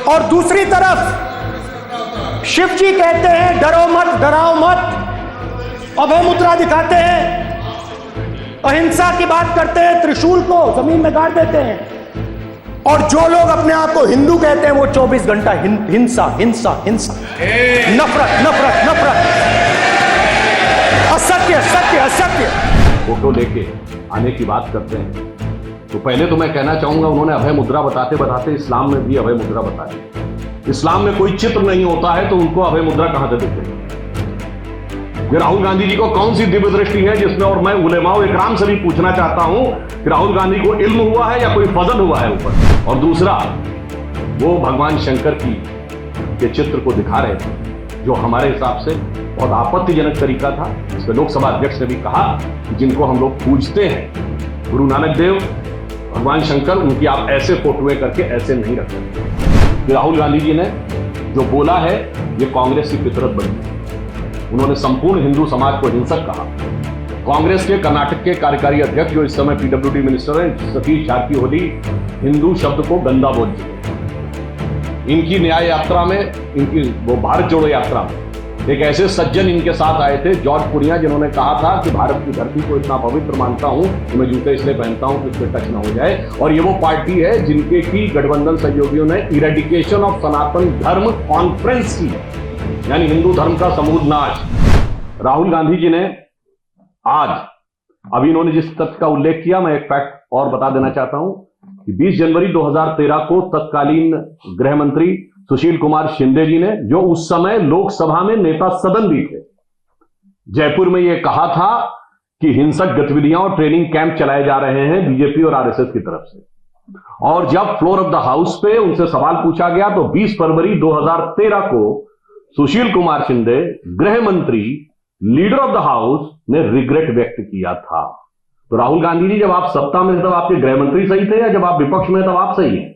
और दूसरी तरफ शिव जी कहते हैं डरो मत, डराओ मत, अभय मुद्रा दिखाते हैं, अहिंसा की बात करते हैं, त्रिशूल को जमीन में गाड़ देते हैं। और जो लोग अपने आप को हिंदू कहते हैं वो 24 घंटा हिंसा हिंसा हिंसा, नफरत नफरत नफरत, असत्य सत्य असत्य। फोटो लेके आने की बात करते हैं तो पहले तो मैं कहना चाहूंगा, उन्होंने अभय मुद्रा बताते बताते इस्लाम में भी अभय मुद्रा बताई। इस्लाम में कोई चित्र नहीं होता है तो उनको अभय मुद्रा कहां से दिखेगी? ये राहुल गांधी जी को कौन सी दिव्य दृष्टि है जिसमें, और मैं उलेमाओ इकराम से भी पूछना चाहता हूं कि राहुल गांधी को इल्म हुआ है या कोई फजल हुआ है ऊपर? और दूसरा, वो भगवान शंकर के चित्र को दिखा रहे थे जो हमारे हिसाब से बहुत आपत्तिजनक तरीका था। इस पर लोकसभा अध्यक्ष ने भी कहा कि जिनको हम लोग पूजते हैं, गुरु नानक देव, भगवान शंकर, उनकी आप ऐसे फोटोएं करके ऐसे नहीं रख सकते। राहुल गांधी जी ने जो बोला है ये कांग्रेस की फितरत बनी। उन्होंने संपूर्ण हिंदू समाज को हिंसक कहा। कांग्रेस के कर्नाटक के कार्यकारी अध्यक्ष जो इस समय पीडब्ल्यूडी मिनिस्टर हैं, सतीश जारकिहोली, हिंदू शब्द को गंदा बोल चुके। इनकी न्याय यात्रा में, इनकी वो भारत जोड़ो यात्रा में एक ऐसे सज्जन इनके साथ आए थे, जॉर्ज पुनिया, जिन्होंने कहा था कि भारत की धरती को इतना पवित्र मानता हूं कि मैं जूते इसलिए पहनता हूं कि उस पर टच ना हो जाए। और ये वो पार्टी है जिनके की गठबंधन सहयोगियों ने इरेडिकेशन ऑफ सनातन धर्म कॉन्फ्रेंस की, यानी हिंदू धर्म का समूल नाश। राहुल गांधी जी ने आज, अभी इन्होंने जिस तथ्य का उल्लेख किया, मैं एक फैक्ट और बता देना चाहता हूं कि 20 जनवरी 2013 को तत्कालीन गृह मंत्री सुशील कुमार शिंदे जी ने, जो उस समय लोकसभा में नेता सदन भी थे, जयपुर में यह कहा था कि हिंसक गतिविधियां और ट्रेनिंग कैंप चलाए जा रहे हैं बीजेपी और आरएसएस की तरफ से। और जब फ्लोर ऑफ द हाउस पे उनसे सवाल पूछा गया तो 20 फरवरी 2013 को सुशील कुमार शिंदे, गृह मंत्री, लीडर ऑफ द हाउस, ने रिग्रेट व्यक्त किया था। तो राहुल गांधी जी, जब आप सत्ता में थे तब आपके गृह मंत्री सही थे, या जब आप विपक्ष में तब आप सही हैं?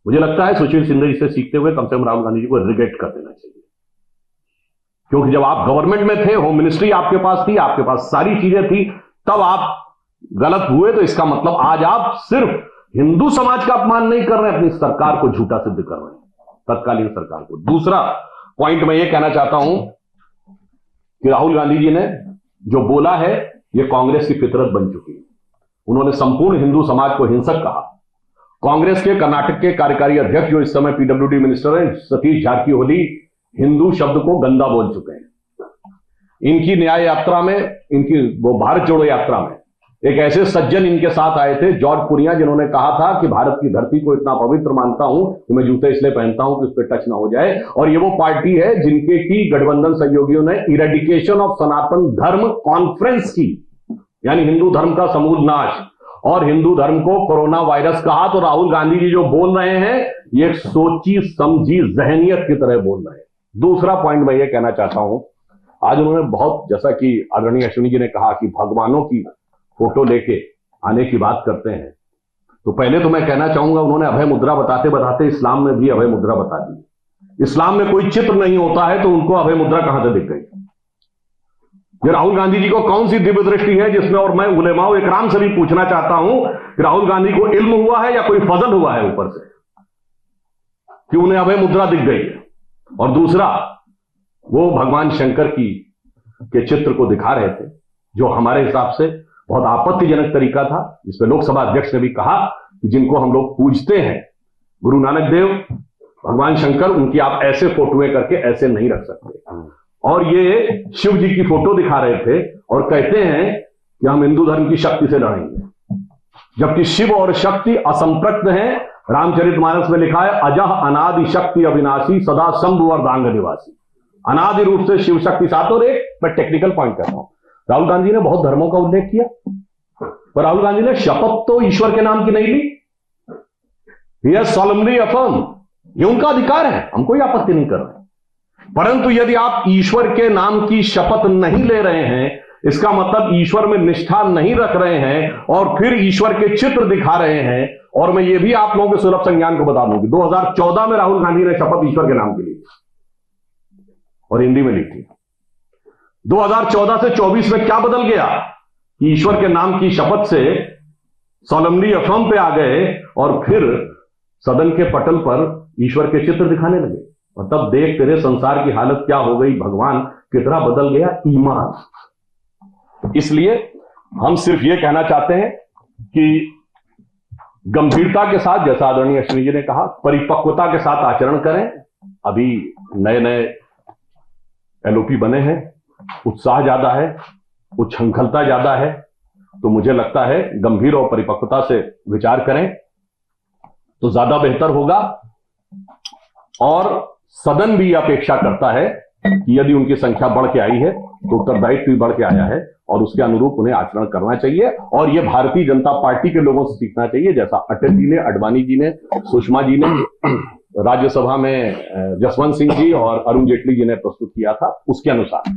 मुझे लगता है सुशील शिंदे जी से सीखते हुए कम से कम राहुल गांधी जी को रिग्रेट कर देना चाहिए, क्योंकि जब आप गवर्नमेंट में थे, होम मिनिस्ट्री आपके पास थी, आपके पास सारी चीजें थी, तब आप गलत हुए। तो इसका मतलब आज आप सिर्फ हिंदू समाज का अपमान नहीं कर रहे हैं, अपनी सरकार को झूठा सिद्ध कर रहे हैं, तत्कालीन सरकार को। दूसरा पॉइंट मैं ये कहना चाहता हूं कि राहुल गांधी जी ने जो बोला है ये कांग्रेस की फितरत बन चुकी है। उन्होंने संपूर्ण हिंदू समाज को हिंसक कहा। कांग्रेस के कर्नाटक के कार्यकारी अध्यक्ष जो इस समय पीडब्ल्यूडी मिनिस्टर हैं, सतीश जारकिहोली, हिंदू शब्द को गंदा बोल चुके हैं। इनकी न्याय यात्रा में, इनकी वो भारत जोड़ो यात्रा में एक ऐसे सज्जन इनके साथ आए थे, जॉर्ज पुनिया, जिन्होंने कहा था कि भारत की धरती को इतना पवित्र मानता हूं कि मैं जूते इसलिए पहनता हूं कि उस पर टच ना हो जाए। और ये वो पार्टी है जिनके की गठबंधन सहयोगियों ने इरेडिकेशन ऑफ सनातन धर्म कॉन्फ्रेंस की, यानी हिंदू धर्म का समूल नाश, और हिंदू धर्म को कोरोना वायरस कहा। तो राहुल गांधी जी जो बोल रहे हैं ये एक सोची समझी जहनियत की तरह बोल रहे हैं। दूसरा पॉइंट मैं ये कहना चाहता हूं, आज उन्होंने बहुत, जैसा कि आदरणीय अश्विनी जी ने कहा कि भगवानों की फोटो लेके आने की बात करते हैं, तो पहले तो मैं कहना चाहूंगा, उन्होंने अभय मुद्रा बताते बताते इस्लाम में भी अभय मुद्रा बता दी। इस्लाम में कोई चित्र नहीं होता है तो उनको अभय मुद्रा कहां से दिख गई? ये राहुल गांधी जी को कौन सी दिव्य दृष्टि है जिसमें, और मैं उलेमाओ इकराम से भी पूछना चाहता हूं कि राहुल गांधी को इल्म हुआ है या कोई फजल हुआ है ऊपर से कि उन्हें अभय मुद्रा दिख गई है? और दूसरा, वो भगवान शंकर के चित्र को दिखा रहे थे जो हमारे हिसाब से बहुत आपत्तिजनक तरीका था। इस पर लोकसभा अध्यक्ष ने भी कहा कि जिनको हम लोग पूजते हैं, गुरु नानक देव, भगवान शंकर, उनकी आप ऐसे फोटोएं करके ऐसे नहीं रख सकते। और ये शिव जी की फोटो दिखा रहे थे और कहते हैं कि हम हिंदू धर्म की शक्ति से लड़ेंगे, जबकि शिव और शक्ति असंप्रक्त हैं। रामचरितमानस में लिखा है, अजह अनादि शक्ति अविनाशी सदा शंभु अर्धांग निवासी। अनादि रूप से शिव शक्ति साथ। और एक मैं टेक्निकल पॉइंट कर रहा हूं, राहुल गांधी ने बहुत धर्मों का उल्लेख किया, पर राहुल गांधी ने शपथ तो ईश्वर के नाम की नहीं ली। He has solemnly affirmed, ये उनका अधिकार है, हम कोई आपत्ति नहीं कर रहे हैं। परंतु यदि आप ईश्वर के नाम की शपथ नहीं ले रहे हैं, इसका मतलब ईश्वर में निष्ठा नहीं रख रहे हैं और फिर ईश्वर के चित्र दिखा रहे हैं। और मैं ये भी आप लोगों के सुलभ संज्ञान को बता दूं कि 2014 में राहुल गांधी ने शपथ ईश्वर के नाम की ली और हिंदी में लिखी। 2014 से 24 में क्या बदल गया? ईश्वर के नाम की शपथ से सॉलमली अफर्म पे आ गए और फिर सदन के पटल पर ईश्वर के चित्र दिखाने लगे, और तब देख तेरे संसार की हालत क्या हो गई भगवान, कितना बदल गया ईमान। इसलिए हम सिर्फ ये कहना चाहते हैं कि गंभीरता के साथ, जैसा आदरणीय अश्विनी जी ने कहा, परिपक्वता के साथ आचरण करें। अभी नए नए एलओपी बने हैं, उत्साह ज्यादा है, उच्छृंखलता ज्यादा है, तो मुझे लगता है गंभीर और परिपक्वता से विचार करें तो ज्यादा बेहतर होगा। और सदन भी अपेक्षा करता है कि यदि उनकी संख्या बढ़ के आई है तो उत्तरदायित्व भी बढ़ के आया है, और उसके अनुरूप उन्हें आचरण करना चाहिए। और यह भारतीय जनता पार्टी के लोगों से सीखना चाहिए, जैसा अटल जी ने, अडवाणी जी ने, सुषमा जी ने राज्यसभा में जसवंत सिंह जी और अरुण जेटली जी ने प्रस्तुत किया था, उसके अनुसार।